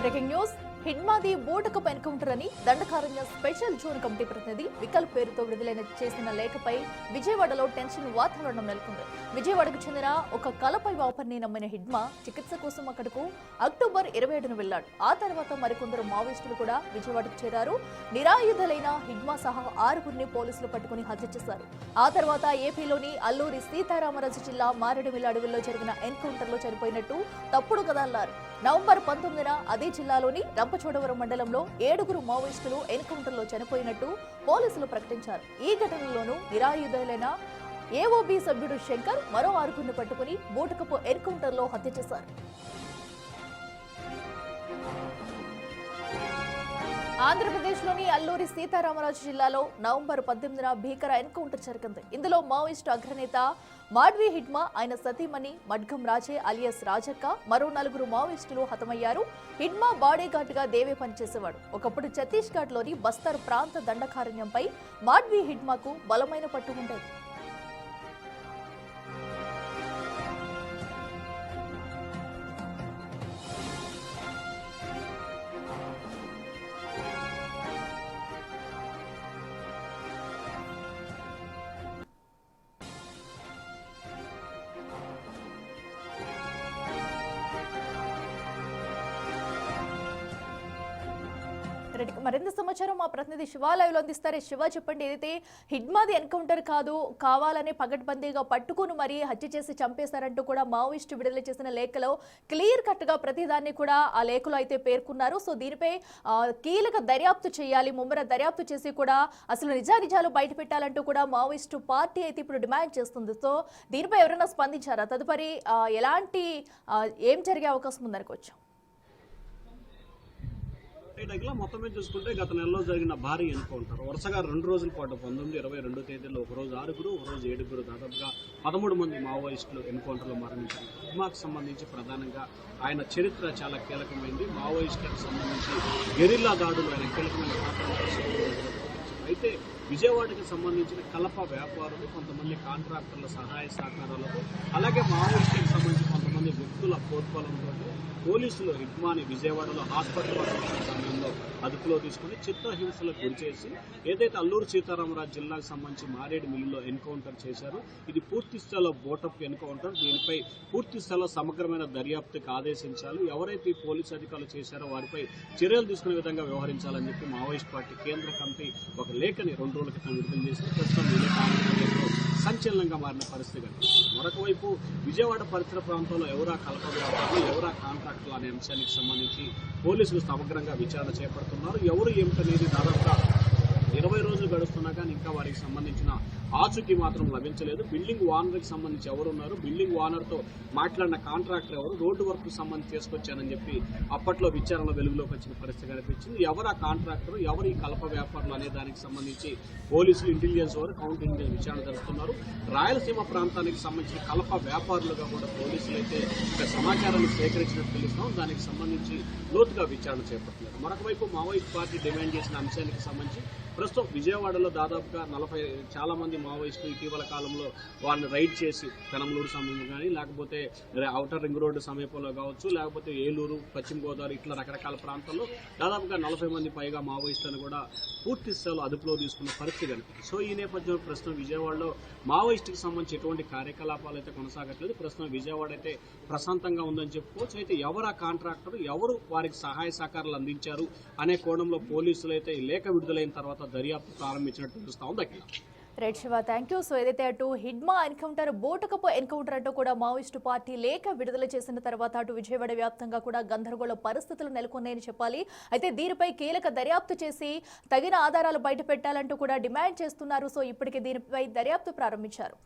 Breaking news హిడ్మాది బోటకపు encounter అని Dandakaranya special zone committee ప్రతినిధి వికల్ పేరుతో విడుదలైన చేసిన లేఖపై విజయవాడలో టెన్షన్ వాతావరణం నెలకొంది. విజయవాడకు చెందిన ఒక కలపై వాపర్ని నమ్మిన హిడ్మా చికిత్స కోసం అక్కడకు అక్టోబర్ 27న వెళ్లాడు. ఆ తర్వాత మరికొందరు మావోయిస్టులు కూడా విజయవాడకు చేరారు. నిరాయుధులైన హిడ్మా సహా 6గురిని పోలీసులు పట్టుకుని హత్య చేశారు. ఆ తర్వాత ఏపీలోని అల్లూరి సీతారామరాజు జిల్లా మారేడుమిల్లి అడవుల్లో జరిగిన ఎన్కౌంటర్లో చనిపోయినట్టు తప్పుడు కథన్నారు. నవంబర్ 19న అదే జిల్లాలోని రంపచోడవరం మండలంలో 7గురు మావోయిస్టులు ఎన్కౌంటర్లో చనిపోయినట్టు పోలీసులు ప్రకటించారు. ఈ ఘటనలోనూ నిరాయుధులైన ఏఓబీ సభ్యుడు శంకర్ మరో 6గురిని పట్టుకుని బోటకపు ఎన్కౌంటర్లో హత్య చేశారు. ఆంధ్రప్రదేశ్లోని అల్లూరి సీతారామరాజు జిల్లాలో నవంబర్ 18న భీకర ఎన్కౌంటర్ జరిగింది. ఇందులో మావోయిస్టు అగ్రనేత మాడ్వి హిడ్మా, ఆయన సతీమణి మడ్గం రాజే అలియాస్ రాజక్క, మరో 4గురు మావోయిస్టులు హతమయ్యారు. హిడ్మా బాడీగార్డ్ గా దేవే పనిచేసేవాడు. ఒకప్పుడు ఛత్తీస్గఢ్ లోని బస్తర్ ప్రాంత దండకారణ్యంపై మాడ్వి హిడ్మాకు బలమైన పట్టు ఉండేది. మరింత సమాచారం మా ప్రతినిధి శివ లైవ్ లో అందిస్తారు. శివ, చెప్పండి, ఏదైతే హిడ్మాది ఎన్కౌంటర్ కాదు, కావాలని పగడ్బందీగా పట్టుకుని మరీ హత్య చేసి చంపేశారంటూ కూడా మావోయిస్టు విడుదల చేసిన లేఖలో క్లియర్ కట్ గా ప్రతిదాన్ని కూడా ఆ లేఖలో అయితే పేర్కొన్నారు. సో దీనిపై కీలక దర్యాప్తు చేయాలి, ముమ్మర దర్యాప్తు చేసి కూడా అసలు నిజానిజాలు బయట పెట్టాలంటూ కూడా మావోయిస్టు పార్టీ అయితే ఇప్పుడు డిమాండ్ చేస్తుంది. సో దీనిపై ఎవరైనా స్పందించారా? తదుపరి ఎలాంటి ఏం జరిగే అవకాశం ఉందనుకోవచ్చు? మొత్తం మీద చూసుకుంటే గత నెలలో జరిగిన భారీ ఎన్కౌంటర్ వరుసగా 2 రోజుల పాటు 19, 22 తేదీలో ఒకరోజు 6గురు, ఒకరోజు 7గురు, దాదాపుగా 13 మంది మావోయిస్టులు ఎన్కౌంటర్లో మరణించారు. హిడ్మాకు సంబంధించి ప్రధానంగా ఆయన చరిత్ర చాలా కీలకమైంది. మావోయిస్టులకు సంబంధించి గెరిల్లా దాడులు ఆయన కీలకమైన అయితే విజయవాడకి సంబంధించిన కలప వ్యాపారులు, కొంతమంది కాంట్రాక్టర్ల సహాయ సహకారాలతో, అలాగే మావోయిస్టులకు సంబంధించి కొంతమంది వ్యక్తుల ప్రోత్బలంతో పోలీసులు హిడ్మాని విజయవాడలో హాస్పిటల్ సమయంలో అదుపులో తీసుకుని చిత్రహింసలకు గురిచేసి ఏదైతే అల్లూరు సీతారామరాజు జిల్లాకు సంబంధించి మారేడుమిల్లిలో ఎన్కౌంటర్ చేశారో ఇది పూర్తి స్థాయిలో బోటప్ ఎన్కౌంటర్. దీనిపై పూర్తి స్థాయిలో సమగ్రమైన దర్యాప్తుకి ఆదేశించాలి. ఎవరైతే పోలీసు అధికారులు చేశారో వారిపై చర్యలు తీసుకునే విధంగా వ్యవహరించాలని చెప్పి మావోయిస్ట్ పార్టీ కేంద్ర కమిటీ ఒక లేఖని 2 రోజుల క్రితం విడుదల చేసి ప్రస్తుతం ఈ లేఖ సంచలనంగా మారిన పరిస్థితి. మరొక వైపు విజయవాడ పరిసర ప్రాంతంలో ఎవరా కలప వ్యాపారులు, ఎవరా కాంట్రాక్టులు అనే అంశానికి సంబంధించి పోలీసులు సమగ్రంగా విచారణ చేపడుతున్నారు. ఎవరు ఏమిటనేది దాదాపుగా 20 రోజులు గడుస్తున్నా కానీ ఇంకా వారికి సంబంధించిన ఆచూకీ మాత్రం లభించలేదు. బిల్డింగ్ ఓనర్కి సంబంధించి ఎవరున్నారు, బిల్డింగ్ ఓనర్తో మాట్లాడిన కాంట్రాక్టర్ ఎవరు, రోడ్డు వర్క్ సంబంధించి తీసుకొచ్చానని చెప్పి అప్పట్లో విచారణ వెలుగులోకి వచ్చిన పరిస్థితి కనిపించింది. ఎవరు ఆ కాంట్రాక్టర్, ఎవరు ఈ కలప వ్యాపారులు అనే దానికి సంబంధించి పోలీసులు, ఇంటెలిజెన్స్ వారు, కౌంటర్ ఇంటెలిజెన్స్ విచారణ జరుపుతున్నారు. రాయలసీమ ప్రాంతానికి సంబంధించిన కలప వ్యాపారులుగా కూడా పోలీసులు అయితే సమాచారాన్ని సేకరించినట్టు తెలుస్తున్నాం. దానికి సంబంధించి లోతుగా విచారణ చేపడుతున్నారు. మరొక వైపు మావోయిస్ట్ పార్టీ డిమాండ్ చేసిన అంశానికి సంబంధించి ప్రస్తుతం విజయవాడలో దాదాపుగా 40 చాలా మంది మావోయిస్టులు ఇటీవల కాలంలో వారిని రైడ్ చేసి పెనంలూరు సమీపంలో కానీ, లేకపోతే ఔటర్ రింగ్ రోడ్డు సమీపంలో కావచ్చు, లేకపోతే ఏలూరు, పశ్చిమ గోదావరి ఇట్లా రకరకాల ప్రాంతాల్లో దాదాపుగా 40 మంది పైగా మావోయిస్టులను కూడా పూర్తి స్థాయిలో అదుపులో తీసుకున్న పరిస్థితి కనిపిస్తుంది. సో ఈ నేపథ్యంలో ప్రస్తుతం విజయవాడలో మావోయిస్టుకి సంబంధించి ఎటువంటి కార్యకలాపాలు అయితే కొనసాగట్లేదు. ప్రస్తుతం విజయవాడ అయితే ప్రశాంతంగా ఉందని చెప్పుకోవచ్చు. అయితే ఎవరు ఆ కాంట్రాక్టర్, ఎవరు వారికి సహాయ సహకారాలు అందించారు అనే కోణంలో పోలీసులు అయితే ఈ లేఖ విడుదలైన తర్వాత దర్యాప్తు ప్రారంభించినట్టు తెలుస్తా ఉంది. Right Shiva, thank you. So ఏదైతే అటు హిడ్మా ఎన్కౌంటర్, బోటకపు ఎన్కౌంటర్ అంటూ కూడా మావోయిస్టు పార్టీ లేఖ విడుదల చేసిన తర్వాత అటు విజయవాడ వ్యాప్తంగా కూడా గందరగోళ పరిస్థితులు నెలకొన్నాయని చెప్పాలి. అయితే దీనిపై కీలక దర్యాప్తు చేసి తగిన ఆధారాలు బయట పెట్టాలంటూ కూడా డిమాండ్ చేస్తున్నారు. సో ఇప్పటికే దీనిపై దర్యాప్తు ప్రారంభించారు.